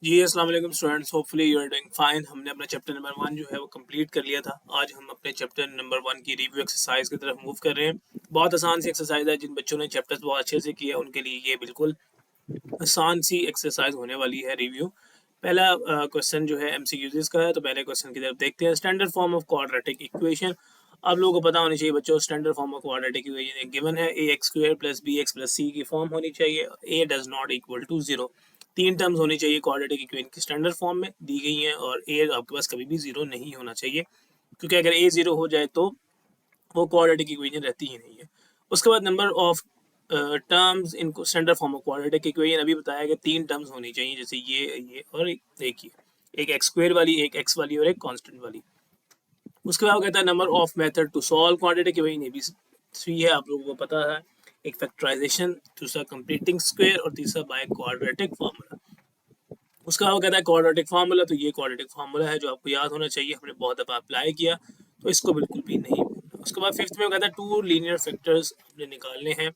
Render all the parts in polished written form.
जी, अस्सलाम वालेकुम students, hopefully you are doing fine. हमने अपना चैप्टर नंबर 1 जो है वो कंप्लीट कर लिया था। आज हम अपने चैप्टर नंबर 1 की रिव्यू एक्सरसाइज की तरफ मूव कर रहे हैं। बहुत आसान सी एक्सरसाइज है, जिन बच्चों ने चैप्टर्स बहुत अच्छे से किए उनके लिए ये बिल्कुल आसान सी एक्सरसाइज होने वाली है रिव्यू। पहला क्वेश्चन जो है एमसीक्यूज का है, तो पहले क्वेश्चन की तरफ देखते हैं। Standard form of quadratic equation. आप लोगों को पता होनी चाहिए बच्चों, standard form of quadratic equation given है A X square plus B X plus C की फॉर्म होनी चाहिए। A does not equal to zero. तीन टर्म्स होनी चाहिए क्वाड्रेटिक इक्वेशन की स्टैंडर्ड फॉर्म में दी गई हैं, और ए आपके पास कभी भी जीरो नहीं होना चाहिए, क्योंकि अगर ए जीरो हो जाए तो वो क्वाड्रेटिक इक्वेशन रहती ही नहीं है। उसके बाद number of terms in standard form of quadratic equation अभी बताया कि तीन टर्म्स होनी चाहिए, जैसे ये और एक ही, एक एक्स स्क्वायर वाली, एक एक्स वाली और एक कांस्टेंट वाली। उसके बाद कहता है number of method to solve quadratic equation, ये भी थ्री है, आप लोगों को पता है। एक फैक्टराइजेशन, दूसरा कंप्लीटिंग स्क्वायर और तीसरा बाय क्वाड्रेटिक फार्मूला। उसका वो कहता है क्वाड्रेटिक फार्मूला, तो ये क्वाड्रेटिक फार्मूला है जो आपको याद होना चाहिए, हमने बहुत दफ़ा अप्लाई किया, तो इसको बिल्कुल भी नहीं भूलना। उसके बाद फिफ्थ में वो कहता है टू लीनियर फैक्टर्स आपने निकालने हैं।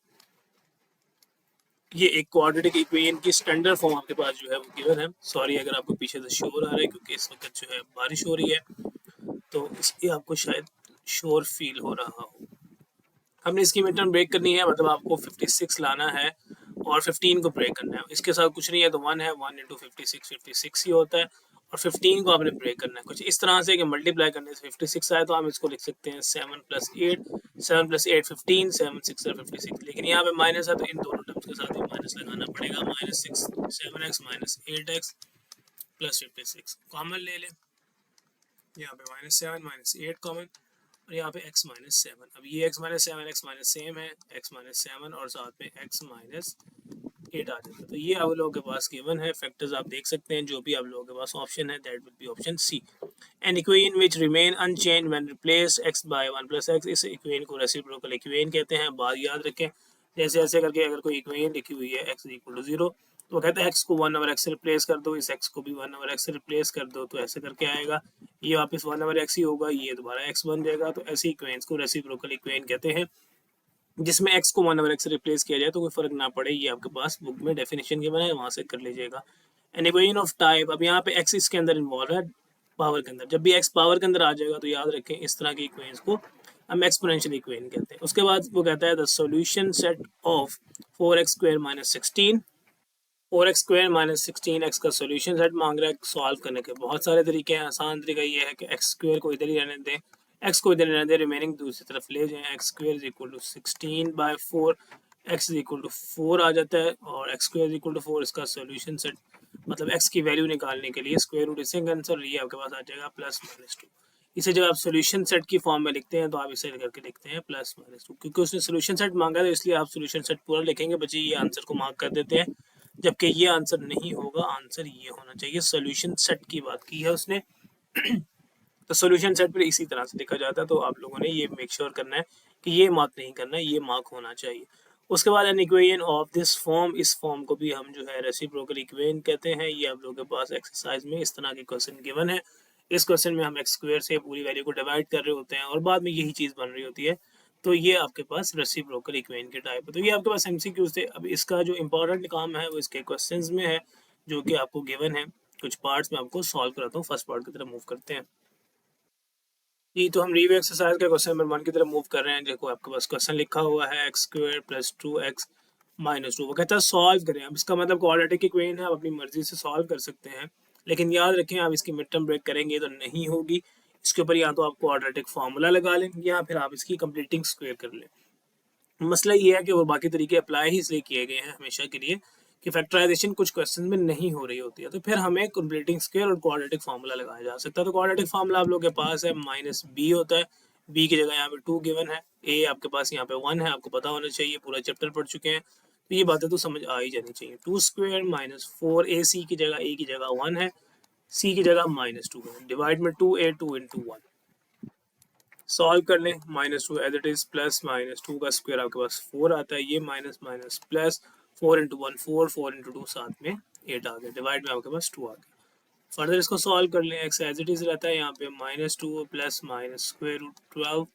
ये एक क्वाड्रेटिक इक्वेशन की स्टैंडर्ड फॉर्म आपके पास जो है वो गिवन है। सॉरी अगर आपको पीछे से शोर आ रहा है, क्योंकि इस वक्त जो है बारिश हो रही है, तो इसलिए आपको शायद शोर फील हो रहा हो। हमने इसकी मिड टर्म ब्रेक करनी है, मतलब आपको 56 लाना है और 15 को ब्रेक करना है। इसके साथ कुछ नहीं है, तो 1 है, 1 इंटू 56 ही होता है, और 15 को आपने ब्रेक करना है कुछ इस तरह से कि मल्टीप्लाई करने से 56 आए, तो हम इसको लिख सकते हैं 7 प्लस 8, 7 प्लस 8 15, 7 6 56। लेकिन यहाँ पे माइनस है, तो इन दोनों टर्म्स के साथ ही माइनस लगाना पड़ेगा। Minus 6 7x minus 8x plus 56 common ले लें। यहाँ पे माइनस 7 माइनस 8 कॉमन, और यहाँ पे x माइनस 7। अब ये x minus 7 x minus same है, x माइनस 7 और साथ में x माइनस 8 आ जाता है। तो ये आप लोगों के पास गिवन है। फैक्टर्स आप देख सकते हैं, जो भी आप लोगों के पास ऑप्शन है that will be option C. An equation which remain unchange when replace x by 1 plus x, इस इक्वेशन को रेसिप्रोकल इक्वेशन कहते हैं। बात याद रखें, जैसे ऐसे करके अगर कोई इक्वेशन लिखी हुई है x इक्वल टू 0, तो कहते हैं x को 1 ओवर x से रिप्लेस कर दो, इस x को भी 1 ओवर x से रिप्लेस कर दो, तो ऐसे करके आएगा, ये वापस 1 ओवर x ही होगा, ये दोबारा x बन जाएगा। तो ऐसे इक्वेशंस को रेसिप्रोकल इक्वेशन कहते हैं, जिसमें x को 1 ओवर x से रिप्लेस किया जाए तो कोई फर्क ना पड़े। ये आपके पास बुक में डेफिनेशन के बना है, वहां से कर लीजिएगा। एन इक्वेशन ऑफ टाइप, अब यहाँ पे x इसके अंदर इन्वॉल्व है पावर के अंदर, जब भी x पावर के अंदर आ जाएगा तो याद रखें इस तरह की इक्वेशंस को हम एक्सपोनेंशियल इक्वेशन कहते हैं। उसके बाद वो कहता है the solution set of 4x square minus 16, 4x square minus 16x का सोल्यूशन सेट मांग रहा है। सॉल्व करने के बहुत सारे तरीके हैं। आसान तरीका ये है कि x स्क्वायर को इधर ही रहने दें, x को इधर रहने दें, रिमेनिंग दूसरी तरफ ले जाएं। x square is equal to 16 by 4, x is equal to 4 आ जाता है, और x square is equal to 4 इसका सोल्यूशन सेट, मतलब x की वैल्यू निकालने के लिए स्क्वायर रूट इससे आंसर ये आपके पास आ जाएगा प्लस माइनस 2। इसे जब आप सोल्यूशन सेट की फॉर्म में लिखते हैं तो आप इसे करके लिखते हैं प्लस माइनस 2, क्योंकि उसने सोल्यूशन सेट मांगा था, इसलिए आप सोल्यूशन सेट पूरा लिखेंगे। बच्चे ये आंसर को मार्क कर देते हैं, जबकि ये आंसर नहीं होगा, आंसर ये होना चाहिए। सोल्यूशन सेट की बात की है उसने तो सोल्यूशन सेट पर इसी तरह से लिखा जाता है, तो आप लोगों ने ये मेक श्योर करना है कि ये मार्क नहीं करना है, ये मार्क होना चाहिए। उसके बाद an equation of this form, इस फॉर्म को भी हम जो है रेसिप्रोकल इक्वेशन कहते हैं। ये आप लोगों के पास एक्सरसाइज में इस तरह के क्वेश्चन गिवन है। इस क्वेश्चन में हम एक्स स्क्वायर से पूरी वैल्यू को डिवाइड कर रहे होते हैं और बाद में यही चीज़ बन रही होती है, तो ये आपके पास रेसिप्रोकल इक्वेशन के टाइप है। तो ये आपके पास एमसीक्यूज थे। अब इसका जो इंपॉर्टेंट काम है वो इसके क्वेश्चंस में है, जो कि आपको गिवन है। कुछ पार्ट्स में आपको सॉल्व कराता हूँ। फर्स्ट पार्ट की तरफ मूव करते हैं जी। तो हम रिव्यू एक्सरसाइज का क्वेश्चन नंबर 1 की तरफ मूव कर रहे हैं। देखो आपके पास क्वेश्चन लिखा हुआ है x square plus 2x minus 2, वो कहता है सॉल्व करें। अब इसका मतलब क्वाड्रेटिक इक्वेशन है, आप अपनी मर्जी से सॉल्व कर सकते हैं, लेकिन याद रखें आप इसकी मिड टर्म ब्रेक करेंगे तो नहीं होगी। इसके ऊपर या तो आप क्वाड्रेटिक फार्मूला लगा लें, या फिर आप इसकी कंप्लीटिंग स्क्वायर कर लें। मसला ये है कि वो बाकी तरीके अप्लाई ही इसलिए किए गए हैं हमेशा के लिए कि फैक्टराइजेशन कुछ क्वेश्चन में नहीं हो रही होती है, तो फिर हमें कंप्लीटिंग स्क्वायर और क्वाड्रेटिक फार्मूला लगाया जा सकता है। तो क्वाड्रेटिक फार्मूला आप लोगों के पास है माइनस बी होता है, बी की जगह यहाँ पे 2 गिवन है, ए आपके पास यहाँ पे 1 है, आपको पता होना चाहिए, पूरा चैप्टर पढ़ चुके हैं, तो ये बातें तो समझ आ ही जानी चाहिए। 2 स्क्वायर माइनस 4 ए, सी की जगह ए की जगह 1 है, सी की जगह माइनस 2 है, डिवाइड में 2 ए 2 इंटू 1, सॉल्व कर लें। Minus 2 as it is, plus minus 2 का स्क्वायर आपके पास 4 आता है, ये minus minus plus 4 into 1 4, 4 into 2 साथ में 8 आ गया, डिवाइड में आपके पास 2 आ गया। फर्दर इसको सॉल्व कर लें। एक्स एज इट इज रहता है, यहाँ पे minus 2 plus minus square root 12,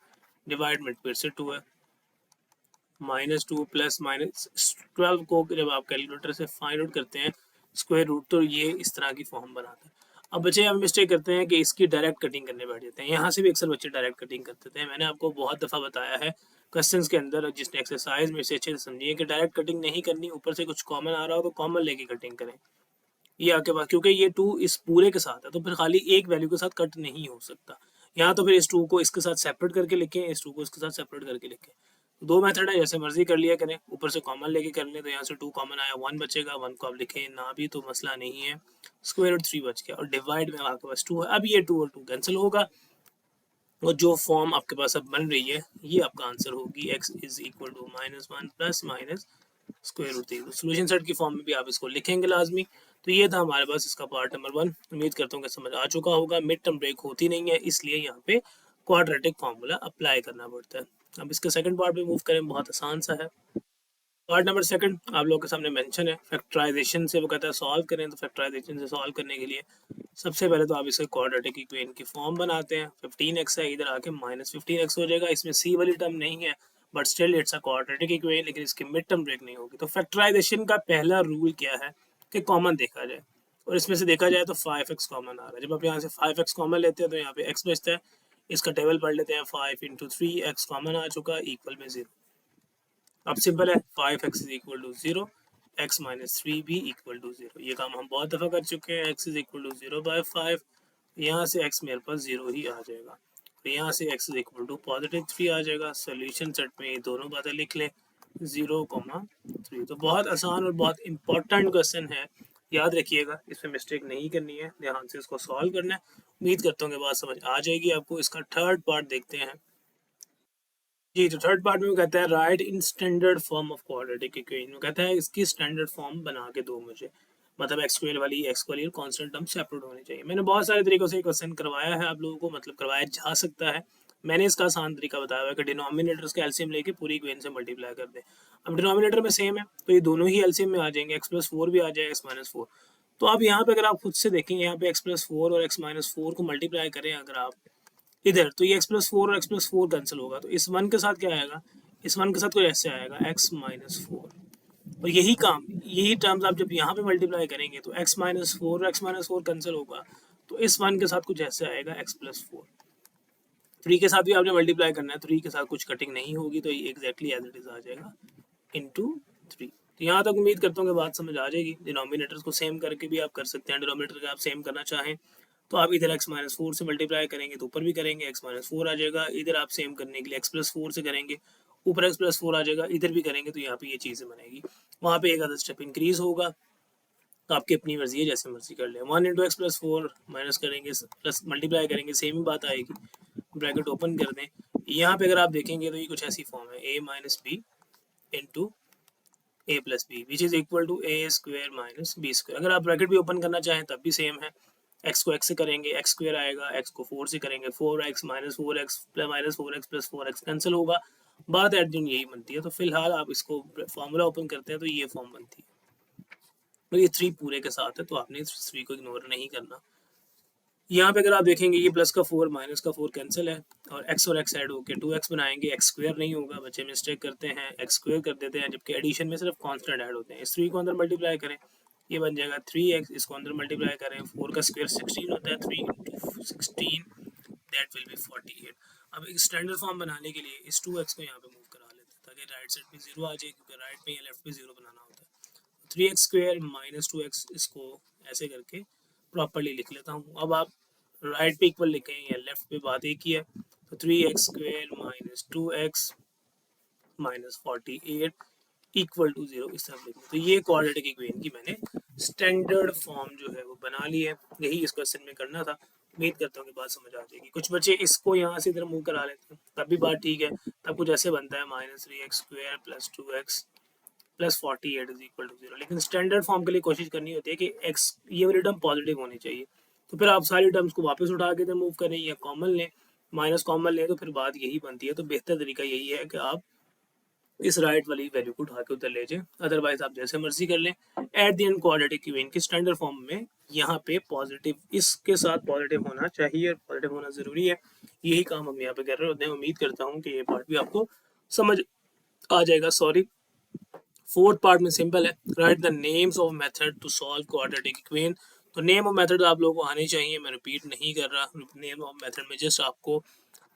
divide में फिर से 2 है, माइनस 2 प्लस माइनस 12 को जब आप कैलकुलेटर से फाइंड आउट करते हैं, स्क्वायर रूट, तो ये इस तरह की फॉर्म बनाता है। अब बच्चे हम मिस्टेक करते हैं कि इसकी डायरेक्ट कटिंग करने बैठ जाते हैं। यहाँ से भी अक्सर बच्चे डायरेक्ट कटिंग कर देते हैं। मैंने आपको बहुत दफ़ा बताया है क्वेश्चंस के अंदर, जिसने एक्सरसाइज में से अच्छे से समझिए कि डायरेक्ट कटिंग नहीं करनी, ऊपर से कुछ कॉमन आ रहा हो तो कॉमन लेके कटिंग करें। ये आपके पास, क्योंकि ये 2 इस पूरे के साथ है तो फिर खाली एक वैल्यू के साथ कट नहीं हो सकता। यहाँ तो फिर इस 2 को इसके साथ सेपरेट करके लिखें, इस 2 को इसके साथ सेपरेट करके लिखें। दो मेथड है, जैसे मर्जी कर लिया करें। ऊपर से कॉमन लेके कर लें तो यहाँ से 2 कॉमन आया, 1 बचेगा, 1 को आप लिखें ना भी तो मसला नहीं है। स्क्वायर रूट 3 बच गया और डिवाइड में आपके पास 2 है। अब ये 2 और 2 कैंसिल होगा और जो फॉर्म आपके पास अब बन रही है ये आपका आंसर होगी x is equal to -1 plus minus square root 3। Solution set की फॉर्म में भी आप इसको लिखेंगे लाजमी। तो ये था हमारे पास इसका पार्ट नंबर 1। उम्मीद करता हूँ कि समझ आ चुका होगा। मिड टर्म ब्रेक होती नहीं है, इसलिए यहाँ पे क्वाड्रेटिक फार्मूला अप्लाई करना पड़ता है। अब इसके सेकंड पार्ट पे मूव करें, बहुत आसान सा है। पार्ट नंबर सेकंड आप लोगों के सामने मेंशन है फैक्टराइजेशन से, वो कहता है सॉल्व करें। तो फैक्टराइजेशन से सॉल्व करने के लिए सबसे पहले तो आप इसके क्वाड्रेटिक इक्वेशन की फॉर्म बनाते हैं। 15x है, इधर आके -15x हो जाएगा। इसमें c वाली टर्म नहीं है but still it's a quadratic equation, लेकिन इसकी मिड टर्म ब्रेक नहीं होगी। तो फैक्टराइजेशन का पहला रूल क्या है कि कॉमन देखा जाए, और इसमें से देखा जाए तो 5x कॉमन आ रहा है। जब आप यहाँ से 5x कॉमन लेते हैं तो यहाँ पे x बचता है। इसका टेबल पढ़ लेते हैं। 5 इंटू 3x कॉमन आ चुका, इक्वल में 0। अब सिंपल है, 5x is equal to 0, x minus 3 भी इक्वल टू 0। ये काम हम बहुत दफ़ा कर चुके हैं। x is equal to 0 by 5, यहाँ से x मेरे पास 0 ही आ जाएगा। तो यहाँ से x इज इक्वल टू +3 आ जाएगा। सोल्यूशन सेट में ये दोनों बातें लिख लें, 0,3। तो बहुत आसान और बहुत इंपॉर्टेंट क्वेश्चन है, याद रखिएगा, इसमें मिस्टेक नहीं करनी है, ध्यान से इसको सॉल्व करना है। उम्मीद करता हूँ कि बात समझ आ जाएगी आपको। इसका थर्ड पार्ट देखते हैं जी। तो थर्ड पार्ट में वो कहता है right in standard form of quadratic equation. वो कहता है इसकी स्टैंडर्ड फॉर्म बना के दो मुझे, मतलब एक्स स्क्वायर वाली एक्स वाली और कांस्टेंट टर्म सेपरेट होनी चाहिए। मैंने बहुत सारे तरीकों से क्वेश्चन करवाया है आप लोगों को, मतलब करवाया जा सकता है। मैंने इसका आसान तरीका बताया हुआ है कि डिनोमिनेटर्स के एलसीएम लेके पूरी इक्वेशन से मल्टीप्लाई कर दें। अब डिनोमिनेटर में सेम है तो ये दोनों ही एलसीएम में आ जाएंगे, x+4 भी आ जाएगा, x-4। तो अब यहाँ पे अगर आप खुद से देखेंगे, यहाँ पे x+4 और x-4 को मल्टीप्लाई करें अगर आप इधर, तो ये x+4 और x+4 कैंसिल होगा। तो इस 1 के साथ क्या आएगा, इस 1 के साथ कोई ऐसे आएगा x-4। और यही काम, यही टर्म्स आप जब यहाँ पे मल्टीप्लाई करेंगे तो x-4 और x-4 कैंसिल होगा। तो इस 1 के साथ कुछ ऐसे आएगा x+4। 3 के साथ भी आपने मल्टीप्लाई करना है, 3 के साथ कुछ कटिंग नहीं होगी तो ये एग्जैक्टली एज इट इज आ जाएगा इंटू 3। तो यहाँ तक उम्मीद करता हूँ कि बात समझ आ जाएगी। डिनोमिनेटर्स को सेम करके भी आप कर सकते हैं। डिनोमिनेटर का आप सेम करना चाहें तो आप इधर x-4 से मल्टीप्लाई करेंगे तो ऊपर भी करेंगे x-4 आ जाएगा। इधर आप सेम करने के लिए x+4 से करेंगे, ऊपर x+4 आ जाएगा, इधर भी करेंगे तो यहाँ पे ये चीज़ें बनेगी। वहाँ पे एक आधा स्टेप इंक्रीज होगा, तो आपकी अपनी मर्जी है, जैसे मर्जी कर लें। 1 इंटू x+4 माइनस करेंगे प्लस मल्टीप्लाई करेंगे, सेम ही बात आएगी। ब्रैकेट ओपन कर दें, यहाँ पे अगर आप देखेंगे तो ये कुछ ऐसी फॉर्म है, a minus B into a plus B which is equal to a square minus B square. अगर आप ब्रैकेट भी ओपन करना चाहें तब भी सेम है। x को x से करेंगे, x स्क्वायर आएगा, x को 4 से करेंगे, 4x minus 4x plus 4x cancel होगा। बात एट दिन यही बनती है। तो फिलहाल आप इसको फॉर्मूला ओपन करते हैं तो ये फॉर्म बनती है। तो ये 3 पूरे के साथ है तो आपने 3 को इग्नोर नहीं करना। यहाँ पे अगर आप देखेंगे ये प्लस का 4 माइनस का 4 कैंसिल है और x और x ऐड होकर 2x बनाएंगे। x स्क्वायर नहीं होगा, बच्चे मिस्टेक करते हैं, x स्क्वायर कर देते हैं, जबकि एडिशन में सिर्फ कांस्टेंट ऐड होते हैं। इस 3 को अंदर मल्टीप्लाई करें, ये बन जाएगा 3x, इसको अंदर मल्टीप्लाई करें, 4 का स्क्वायर 16 होता है, 3 इंटू 16 दैट विल बी 48। अब एक स्टैंडर्ड फॉर्म बनाने के लिए इस 2x को यहाँ पे मूव करा लेते हैं ताकि राइट साइड पे 0 आ जाए, क्योंकि राइट पे या लेफ्ट पे 0 बनाना होता है। 3x स्क्वायर माइनस 2x, इसको ऐसे करके प्रॉपरली लिख लेता हूँ। अब आप राइट पे इक्वल लिखें या लेफ्ट पे बात एक ही है। तो 3x square minus 2x minus 48 equal to 0 इस तरफ लिखें। तो ये क्वाड्रेटिक इक्वेशन की मैंने स्टैंडर्ड फॉर्म जो है वो बना ली है। यही इस क्वेश्चन में करना था। उम्मीद करता हूँ कि बात समझ आ जाएगी। कुछ बच्चे इसको यहाँ से इधर मूव करा लेते हैं तब भी बात ठीक है। तब कुछ ऐसे बनता है -3x square plus 2x plus 48 is equal to 0। लेकिन स्टैंडर्ड फॉर्म के लिए कोशिश करनी होती है कि x ये वाली टर्म पॉजिटिव होनी चाहिए। तो फिर आप सारी टर्म्स को वापस उठा के इधर मूव करें या कॉमन लें, माइनस कॉमन लें, तो फिर बात यही बनती है। तो बेहतर तरीका यही है कि आप इस राइट वाली वैल्यू को उठा के उधर ले जाएं, अदरवाइज आप जैसे मर्जी कर लें। At the end quadratic equation की स्टैंडर्ड फॉर्म में यहाँ पे पॉजिटिव, इसके साथ पॉजिटिव होना चाहिए और पॉजिटिव होना जरूरी है। यही काम हम यहाँ पे कर रहे होते हैं। उम्मीद करता हूँ कि ये पार्ट भी आपको समझ आ जाएगा। सॉरी फोर्थ पार्ट में सिंपल है, write the names of method to solve quadratic equation. तो नेम ऑफ मेथड आप लोगों को आने चाहिए, मैं रिपीट नहीं कर रहा। नेम ऑफ मेथड में जस्ट आपको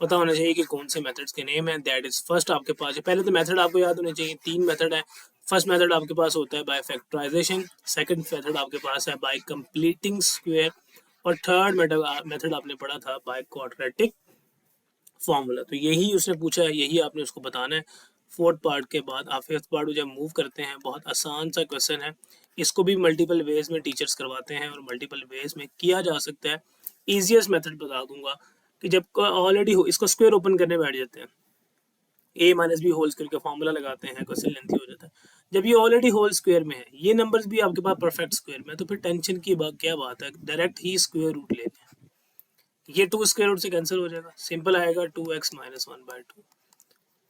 पता होना चाहिए कि कौन से मेथड्स के नेम है। दैट इज फर्स्ट आपके पास है, पहले तो मेथड आपको याद होने चाहिए। 3 मेथड है। फर्स्ट मेथड आपके पास होता है बाय फैक्टराइजेशन, सेकंड मेथड आपके पास है बाय कंप्लीटिंग स्क्वायर, और थर्ड मेथड आपने पढ़ा था बाय क्वाड्रेटिक फॉर्मूला। तो यही उसने पूछा है, यही आपने उसको बताना है। फोर्थ पार्ट के बाद आप फिफ्थ पार्ट जब मूव करते हैं, बहुत आसान सा क्वेश्चन है। इसको भी मल्टीपल वेज में टीचर्स करवाते हैं और मल्टीपल वेज में किया जा सकता है। ईजिएस्ट मेथड बता दूंगा कि जब ऑलरेडी हो इसको स्क्वायर ओपन करने बैठ जाते हैं, ए माइनस बी होल स्क्वायर का फॉर्मूला लगाते हैं, क्वेश्चन लेंथी हो जाता है। जब ये ऑलरेडी होल स्क्वायर में है, ये नंबर्स भी आपके पास परफेक्ट स्क्वायर में, तो फिर टेंशन की बात क्या बात है, डायरेक्ट ही स्क्वायर रूट लेते हैं। ये 2 स्क्वायर रूट से कैंसिल हो जाएगा, सिंपल आएगा 2x माइनस 1/2।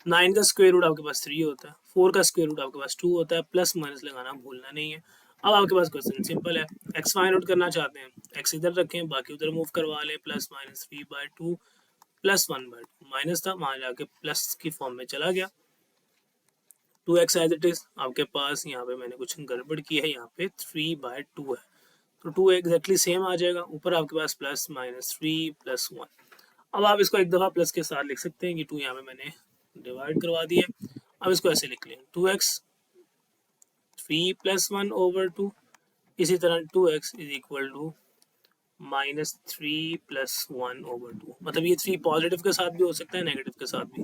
9 का स्क्वायर रूट आपके पास 3 होता है, 4 का स्क्वायर रूट आपके पास 2 होता है, प्लस माइनस लगाना भूलना नहीं है। अब आपके पास क्वेश्चन सिंपल है, एक्स फाइंड आउट करना चाहते हैं, एक्स इधर रखें, बाकी उधर मूव करवा लें, प्लस माइनस 3/2 प्लस 1/2, माइनस था वहाँ जाके प्लस की फॉर्म में चला गया। 2x एज इट इज आपके पास, यहाँ पे मैंने कुछ गड़बड़ की है, यहाँ पे 3/2 है, तो 2 एग्जैक्टली सेम आ जाएगा। ऊपर आपके पास प्लस माइनस 3 प्लस 1। अब आप इसको एक दफ़ा प्लस के साथ लिख सकते हैं कि 2 यहाँ पे मैंने डिवाइड करवा दिया। अब इसको ऐसे लिख लें, 2x 3 प्लस 1/2, इसी तरह 2x is equal to minus 3 plus 1/2। मतलब ये 3 पॉजिटिव के साथ भी हो सकता है, नेगेटिव के साथ भी।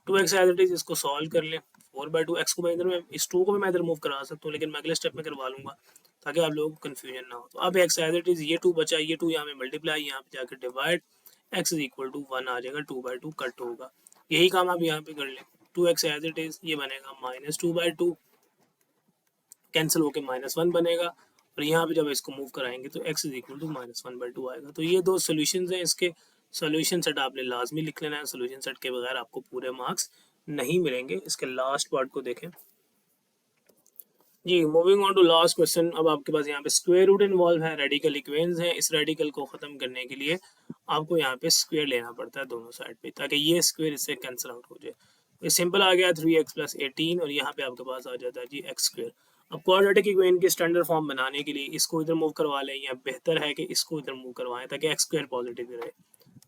2x एज इट इज, इसको सॉल्व कर लें। 4/2 x को मैं इधर में, इस 2 को भी मैं इधर मूव करा सकता हूँ, लेकिन मैं अगले स्टेप में करवा लूंगा ताकि आप लोगों को कन्फ्यूजन ना हो। तो अब x एज इट इज, ये 2 बचा, ये 2 यहाँ पे मल्टीप्लाई, यहाँ पे जाकर divide, x is equal to 1 आ जाएगा, 2/2 कट होगा। यही काम आप यहाँ पे कर लें, 2x एज इट इज, ये बनेगा माइनस 2/2, कैंसिल होकर -1 बनेगा, और यहाँ पे जब इसको मूव कराएंगे तो x इज इक्वल टू -1/2 आएगा। तो ये दो सोल्यूशन हैं, इसके सोल्यूशन सेट आपने लाजमी लिख लेना है। सोल्यूशन सेट के बगैर आपको पूरे मार्क्स नहीं मिलेंगे। इसके लास्ट पार्ट को देखें जी, moving on to last question. अब आपके पास यहाँ पे स्क्वायर रूट इन्वॉल्व है, रेडिकल इक्वेशंस है। इस रेडिकल को खत्म करने के लिए आपको यहाँ पे स्क्वायर लेना पड़ता है दोनों साइड पे, ताकि ये स्क्वायर इससे कैंसिल आउट हो जाए। ये सिंपल आ गया 3x + 18, और यहाँ पे आपके पास आ जाता है जी x स्क्वायर। अब क्वाड्रेटिक इक्वेशन की स्टैंडर्ड फॉर्म बनाने के लिए इसको इधर मूव करवा लें, या बेहतर है कि इसको इधर मूव करवाएं ताकि x स्क्वायर पॉजिटिव रहे।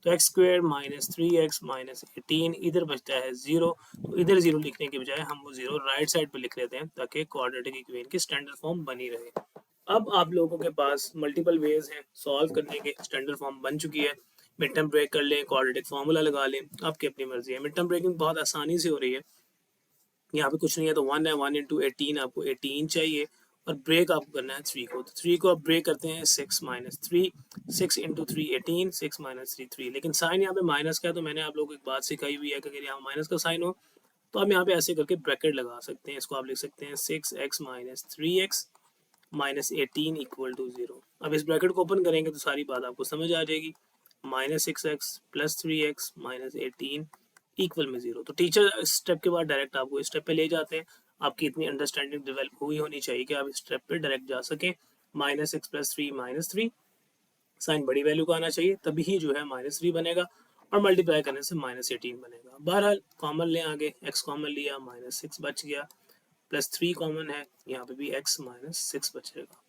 तो x square minus 3x minus 18, इधर बचता है 0। तो इधर 0 लिखने के बजाय हम वो 0 राइट साइड पे लिख लेते हैं ताकि क्वाड्रेटिक इक्वेशन की स्टैंडर्ड फॉर्म बनी रहे। अब आप लोगों के पास मल्टीपल वेज हैं सॉल्व करने के, स्टैंडर्ड फॉर्म बन चुकी है। मिड टर्म ब्रेक कर लें, क्वाड्रेटिक फार्मूला लगा लें, आपकी अपनी मर्जी है। मिड टर्म ब्रेकिंग बहुत आसानी से हो रही है, यहाँ पे कुछ नहीं है, तो 1 है, 1 × 18 आपको 18 चाहिए, और ब्रेक आपको करना है 3 को। तो 3 को आप ब्रेक करते हैं 6 - 3, 6 × 3 18, 6 - 3 3। लेकिन साइन यहाँ पे माइनस का है, तो मैंने आप लोगों को एक बात सिखाई हुई है कि अगर यहाँ माइनस का साइन हो तो आप यहाँ पे ऐसे करके ब्रैकेट लगा सकते हैं। इसको आप लिख सकते हैं 6x - 3x - 18 = 0। अब इस ब्रैकेट को ओपन करेंगे तो सारी बात आपको समझ आ जाएगी। -6x + 3x - 18 इक्वल में 0। तो टीचर स्टेप के बाद डायरेक्ट आपको इस स्टेप पे ले जाते हैं। आपकी इतनी अंडरस्टैंडिंग डेवलप हुई होनी चाहिए कि आप इस स्टेप पे डायरेक्ट जा सकें। -6 + 3 -3, साइन बड़ी वैल्यू का आना चाहिए, तभी जो है -3 बनेगा, और मल्टीप्लाई करने से -18 बनेगा। बहरहाल कॉमन लें आगे, x कॉमन लिया, -6 बच गया, +3 कॉमन है, यहाँ पे भी x -6 बचेगा।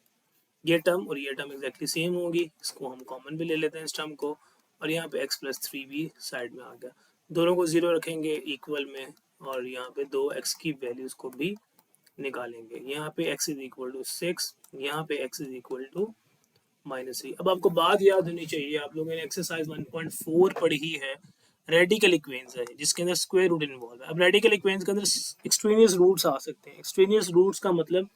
ये टर्म और ये टर्म एग्जैक्टली सेम होगी, इसको हम कॉमन भी ले लेते हैं इस टर्म को, और यहाँ पे x + 3 भी साइड में आ गया। दोनों को 0 रखेंगे इक्वल में, और यहाँ पे 2x की वैल्यूज को भी निकालेंगे। यहाँ पे x इज इक्वल टू 6, यहाँ पे x इज इक्वल टू -3। अब आपको बात याद होनी चाहिए, आप लोगों ने एक्सरसाइज 1.4 पढ़ी है, रेडिकल इक्वेशंस है जिसके अंदर स्क्वायर रूट इन्वॉल्व है। अब रेडिकल इक्वेशंस के अंदर एक्सट्रेनियस रूट्स आ सकते हैं। एक्सट्रेनियस रूट्स का मतलब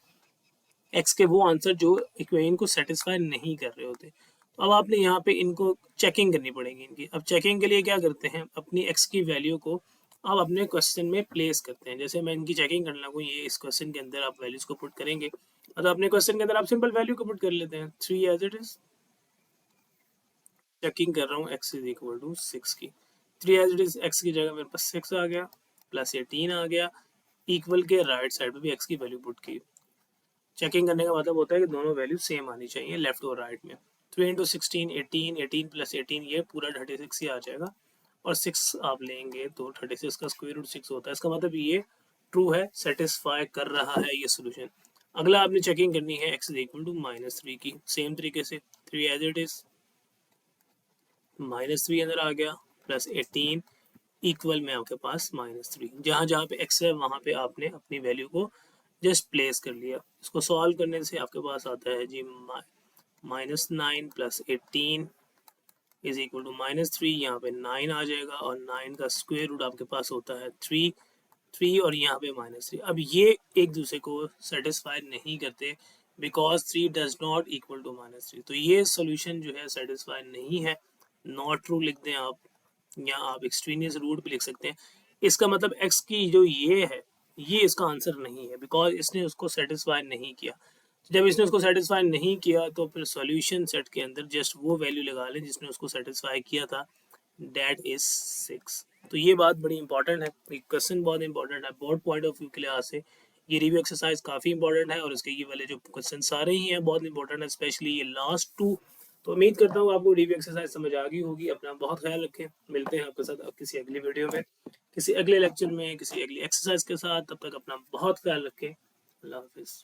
एक्स के वो आंसर जो इक्वेशन को सेटिस्फाई नहीं कर रहे होते। तो अब आपने यहाँ पे इनको चेकिंग करनी पड़ेगी इनकी। अब चेकिंग के लिए क्या करते हैं, अपनी एक्स की वैल्यू को आप अपने क्वेश्चन में प्लेस करते हैं। जैसे मैं इनकी चेकिंग करने लगूँ, ये इस क्वेश्चन के अंदर आप वैल्यूज को पुट करेंगे, तो अपने क्वेश्चन के अंदर आप सिंपल वैल्यू को पुट कर लेते हैं 3 एज इट इज। चेकिंग कर रहा हूँ x इज इक्वल टू 6 की, 3 एज इट इज, x की जगह मेरे पास 6 आ गया, +18 आ गया, इक्वल के राइट साइड पे भी x की वैल्यू पुट की। चेकिंग करने का मतलब होता है कि दोनों वैल्यू सेम आनी चाहिए लेफ्ट और राइट में। 3 × 16 18, 18 + 18 ये पूरा 36 ही आ जाएगा, और 6 आप लेंगे तो 36 का स्क्वायर रूट 6 होता है। इसका मतलब ये ट्रू है, सेटिस्फाई कर रहा है ये सोल्यूशन। अगला आपने चेकिंग करनी है x इज इक्वल टू -3 की। सेम तरीके से 3 एज इट इज, -3 अंदर आ गया, प्लस 18 इक्वल में आपके पास -3। जहाँ जहाँ पे x है वहाँ पे आपने अपनी वैल्यू को जस्ट प्लेस कर लिया। इसको सॉल्व करने से आपके पास आता है जी -9 प्लस 18 इज इक्वल टू -3। यहाँ पे 9 आ जाएगा और 9 का स्क्वायर रूट आपके पास होता है 3 और यहाँ पे -3। अब ये एक दूसरे को सेटिस्फाई नहीं करते because 3 does not equal to -3। तो ये सोल्यूशन जो है सेटिस्फाई नहीं है, नॉट ट्रू लिख दें आप, या आप एक्सट्रीनियस रूट भी लिख सकते हैं। इसका मतलब x की जो ये है ये इसका आंसर नहीं है बिकॉज इसने उसको सेटिस्फाई नहीं किया। जब इसने उसको सेटिस्फाई नहीं किया तो फिर सॉल्यूशन सेट के अंदर जस्ट वो वैल्यू लगा लें जिसने उसको सेटिस्फाई किया था, डेट इज 6। तो ये बात बड़ी इंपॉर्टेंट है, ये क्वेश्चन बहुत इंपॉर्टेंट है बोर्ड पॉइंट ऑफ व्यू के लिहाज से। ये रिव्यू एक्सरसाइज काफ़ी इंपॉर्टेंट है और इसके ये वाले जो क्वेश्चन सारे ही हैं बहुत इंपॉर्टेंट है, स्पेशली ये लास्ट 2। तो उम्मीद करता हूँ आपको रिव्यू एक्सरसाइज समझ आ गई होगी। अपना बहुत ख्याल रखें, मिलते हैं आपके साथ अब किसी अगली वीडियो में, किसी अगले लेक्चर में, किसी अगली एक्सरसाइज के साथ। तब तक अपना बहुत ख्याल रखें। अल्लाह हाफिज़।